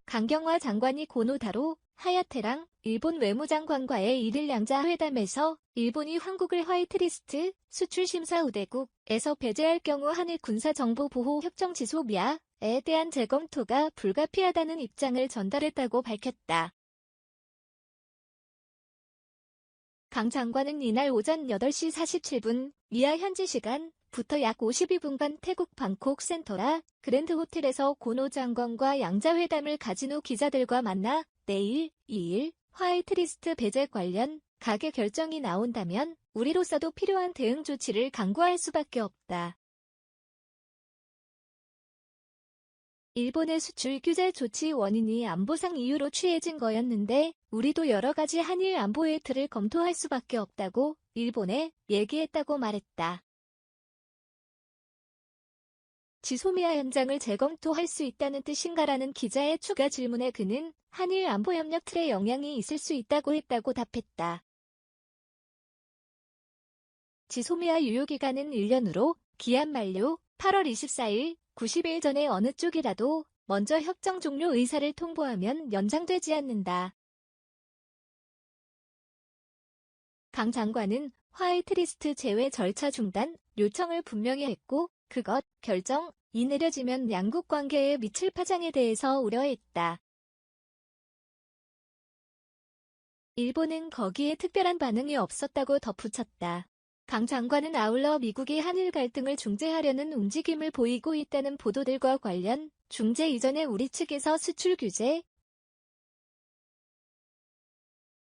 강경화 장관이 고노타로 하야테랑 일본 외무장관과의 1일 양자회담에서 일본이 한국을 화이트리스트 수출심사우대국에서 배제할 경우 한일 군사정보보호협정 취소미아에 대한 재검토가 불가피하다는 입장을 전달했다고 밝혔다. 강 장관은 이날 오전 8시 47분 미아 현지 시간부터 약 52분간 태국 방콕 센터라 그랜드 호텔에서 고노 장관과 양자회담을 가진 후 기자들과 만나 내일 2일 화이트리스트 배제 관련 가계 결정이 나온다면 우리로서도 필요한 대응 조치를 강구할 수밖에 없다. 일본의 수출 규제 조치 원인이 안보상 이유로 취해진 거였는데 우리도 여러 가지 한일 안보의 틀을 검토할 수밖에 없다고 일본에 얘기했다고 말했다. 지소미아 현장을 재검토할 수 있다는 뜻인가라는 기자의 추가 질문에 그는 한일 안보협력 틀에 영향이 있을 수 있다고 했다고 답했다. 지소미아 유효기간은 1년으로 기한 만료 8월 24일 90일 전에 어느 쪽이라도 먼저 협정 종료 의사를 통보하면 연장되지 않는다. 강 장관은 화이트리스트 제외 절차 중단 요청을 분명히 했고 그것 결정이 내려지면 양국 관계에 미칠 파장에 대해서 우려했다. 일본은 거기에 특별한 반응이 없었다고 덧붙였다. 강 장관은 아울러 미국이 한일 갈등을 중재하려는 움직임을 보이고 있다는 보도들과 관련 중재 이전에 우리 측에서 수출 규제,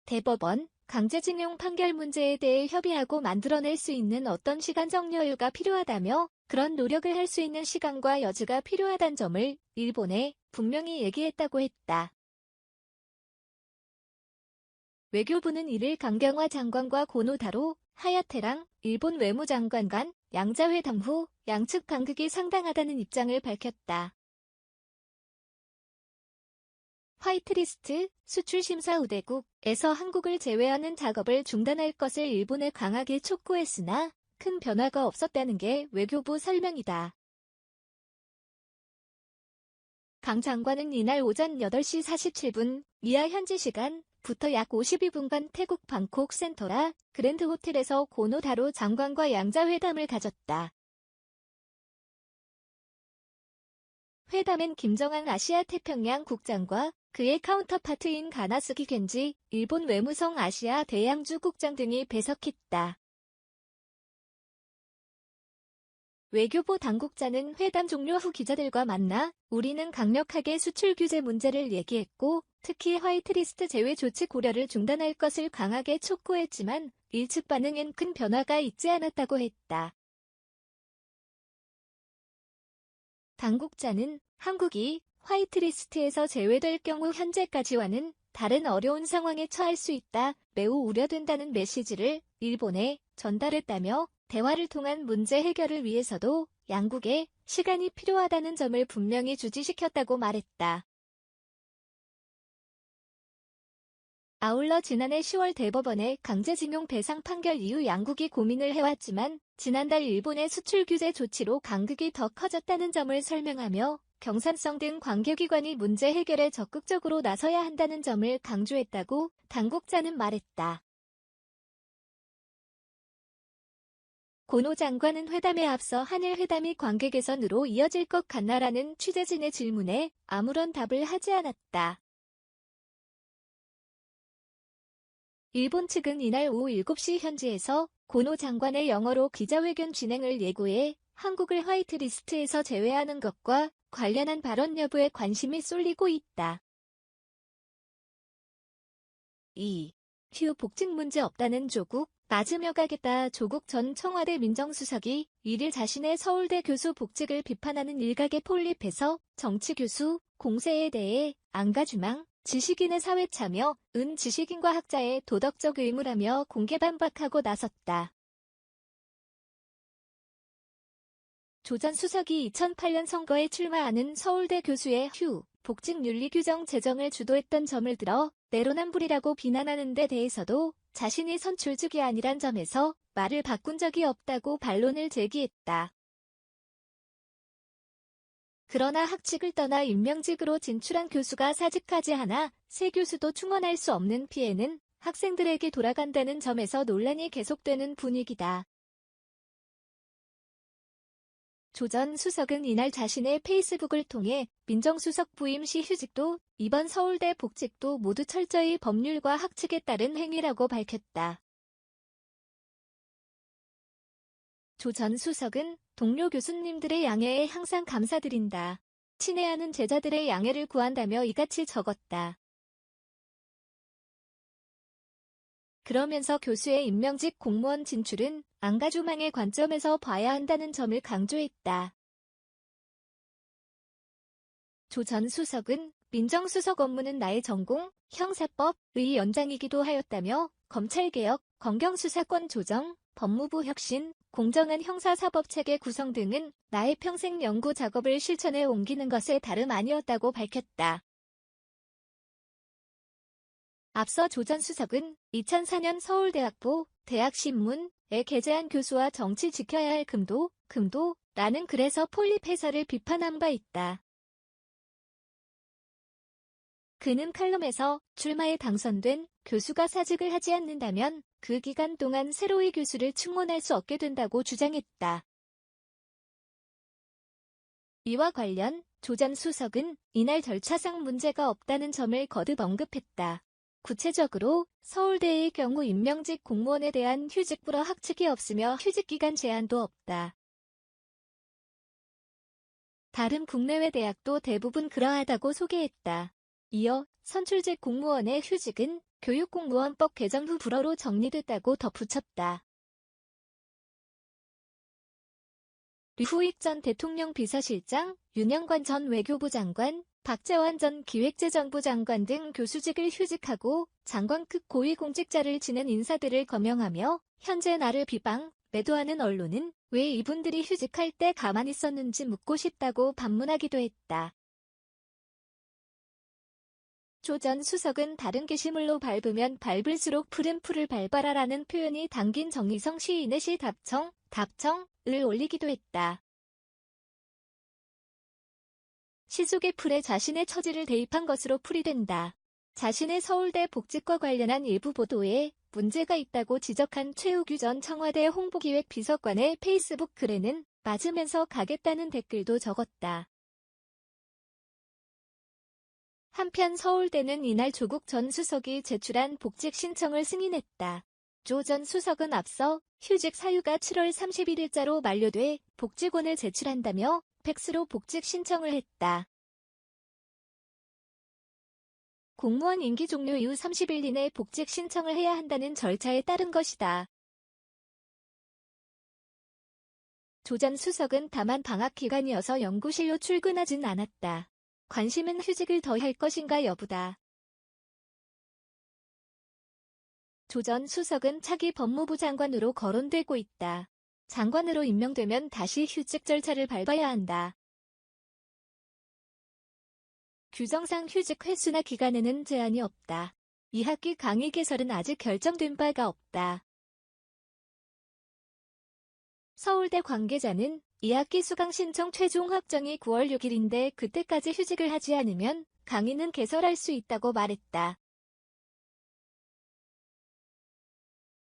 대법원, 강제징용 판결 문제에 대해 협의하고 만들어낼 수 있는 어떤 시간적 여유가 필요하다며 그런 노력을 할 수 있는 시간과 여지가 필요하다는 점을 일본에 분명히 얘기했다고 했다. 외교부는 1일 강경화 장관과 고노타로 하야테랑 일본 외무장관 간 양자회담 후 양측 간극이 상당하다는 입장을 밝혔다. 화이트리스트 수출심사우대국에서 한국을 제외하는 작업을 중단할 것을 일본에 강하게 촉구했으나 큰 변화가 없었다는 게 외교부 설명이다. 강 장관은 이날 오전 8시 47분 미아 현지 시간부터 약 52분간 태국 방콕 센터라 그랜드 호텔에서 고노타로 장관과 양자회담을 가졌다. 회담엔 김정한 아시아태평양 국장과 그의 카운터파트인 가나스기 겐지 일본 외무성 아시아 대양주 국장 등이 배석했다. 외교부 당국자는 회담 종료 후 기자들과 만나 우리는 강력하게 수출 규제 문제를 얘기했고 특히 화이트리스트 제외 조치 고려를 중단할 것을 강하게 촉구했지만 일측 반응엔 큰 변화가 있지 않았다고 했다. 당국자는 한국이 화이트리스트에서 제외될 경우 현재까지와는 다른 어려운 상황에 처할 수 있다, 매우 우려된다는 메시지를 일본에 전달했다며 대화를 통한 문제 해결을 위해서도 양국에 시간이 필요하다는 점을 분명히 주지시켰다고 말했다. 아울러 지난해 10월 대법원의 강제징용 배상 판결 이후 양국이 고민을 해왔지만 지난달 일본의 수출 규제 조치로 간극이 더 커졌다는 점을 설명하며 경산성 등 관계기관이 문제 해결에 적극적으로 나서야 한다는 점을 강조했다고 당국자는 말했다. 고노 장관은 회담에 앞서 한일 회담이 관계 개선으로 이어질 것 같나라는 취재진의 질문에 아무런 답을 하지 않았다. 일본 측은 이날 오후 7시 현지에서 고노 장관의 영어로 기자회견 진행을 예고해 한국을 화이트리스트에서 제외하는 것과 관련한 발언 여부에 관심이 쏠리고 있다. 휴 복직 문제 없다는 조국, 맞으며가겠다. 조국 전 청와대 민정수석이 1일 자신의 서울대 교수 복직을 비판하는 일각에 폴립해서 정치 교수 공세에 대해 안가주망, 지식인의 사회참여, 지식인과 학자의 도덕적 의무라며 공개 반박하고 나섰다. 조 전 수석이 2008년 선거에 출마하는 서울대 교수의 복직 윤리 규정 제정을 주도했던 점을 들어 내로남불이라고 비난하는 데 대해서도 자신이 선출직이 아니란 점에서 말을 바꾼 적이 없다고 반론을 제기했다. 그러나 학칙을 떠나 임명직으로 진출한 교수가 사직하지 않아 새 교수도 충원할 수 없는 피해는 학생들에게 돌아간다는 점에서 논란이 계속되는 분위기다. 조 전 수석은 이날 자신의 페이스북을 통해 민정수석 부임 시 휴직도 이번 서울대 복직도 모두 철저히 법률과 학칙에 따른 행위라고 밝혔다. 조 전 수석은 동료 교수님들의 양해에 항상 감사드린다. 친애하는 제자들의 양해를 구한다며 이같이 적었다. 그러면서 교수의 임명직 공무원 진출은 안가주망의 관점에서 봐야 한다는 점을 강조했다. 조 전 수석은 민정수석 업무는 나의 전공, 형사법의 연장이기도 하였다며 검찰개혁, 검경수사권 조정, 법무부 혁신, 공정한 형사사법체계 구성 등은 나의 평생 연구 작업을 실천에 옮기는 것에 다름 아니었다고 밝혔다. 앞서 조 전 수석은 2004년 서울대학부 대학신문에 게재한 교수와 정치 지켜야 할 금도라는 글에서 폴립회사를 비판한 바 있다. 그는 칼럼에서 출마에 당선된 교수가 사직을 하지 않는다면 그 기간 동안 새로이 교수를 충원할 수 없게 된다고 주장했다. 이와 관련 조 전 수석은 이날 절차상 문제가 없다는 점을 거듭 언급했다. 구체적으로 서울대의 경우 임명직 공무원에 대한 휴직 불허 학칙이 없으며 휴직기간 제한도 없다. 다른 국내외 대학도 대부분 그러하다고 소개했다. 이어 선출직 공무원의 휴직은 교육공무원법 개정 후 불허로 정리됐다고 덧붙였다. 류후익 전 대통령 비서실장, 윤영관 전 외교부 장관, 박재환 전 기획재정부 장관 등 교수직을 휴직하고 장관급 고위공직자를 지낸 인사들을 거명하며 현재 나를 비방, 매도하는 언론은 왜 이분들이 휴직할 때 가만히 있었는지 묻고 싶다고 반문하기도 했다. 조 전 수석은 다른 게시물로 밟으면 밟을수록 푸른 풀을 밟아라라는 표현이 담긴 정의성 시인의 시 답청을 올리기도 했다. 시 속의 풀에 자신의 처지를 대입한 것으로 풀이된다. 자신의 서울대 복직과 관련한 일부 보도에 문제가 있다고 지적한 최우규 전 청와대 홍보기획 비서관의 페이스북 글에는 맞으면서 가겠다는 댓글도 적었다. 한편 서울대는 이날 조국 전 수석이 제출한 복직 신청을 승인했다. 조 전 수석은 앞서 휴직 사유가 7월 31일자로 만료돼 복직원을 제출한다며 팩스로 복직 신청을 했다. 공무원 임기 종료 이후 30일 이내 복직 신청을 해야 한다는 절차에 따른 것이다. 조 전 수석은 다만 방학 기간이어서 연구실로 출근하진 않았다. 관심은 휴직을 더 할 것인가 여부다. 조 전 수석은 차기 법무부 장관으로 거론되고 있다. 장관으로 임명되면 다시 휴직 절차를 밟아야 한다. 규정상 휴직 횟수나 기간에는 제한이 없다. 이 학기 강의 개설은 아직 결정된 바가 없다. 서울대 관계자는 이 학기 수강 신청 최종 확정이 9월 6일인데 그때까지 휴직을 하지 않으면 강의는 개설할 수 있다고 말했다.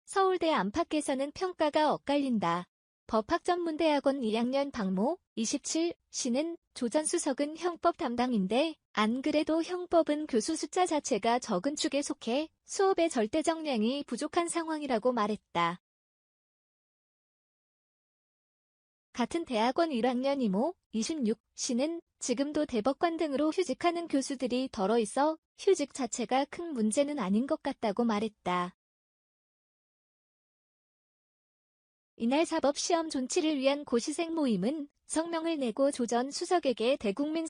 서울대 안팎에서는 평가가 엇갈린다. 법학전문대학원 2학년 박모 27씨는 조 전 수석은 형법 담당인데 안 그래도 형법은 교수 숫자 자체가 적은 축에 속해 수업의 절대 정량이 부족한 상황이라고 말했다. 같은 대학원 1학년 이모 26씨는 지금도 대법관 등으로 휴직하는 교수들이 덜어 있어 휴직 자체가 큰 문제는 아닌 것 같다고 말했다. 이날 사법시험 존치를 위한 고시생 모임은 성명을 내고 조 전 수석에게 대국민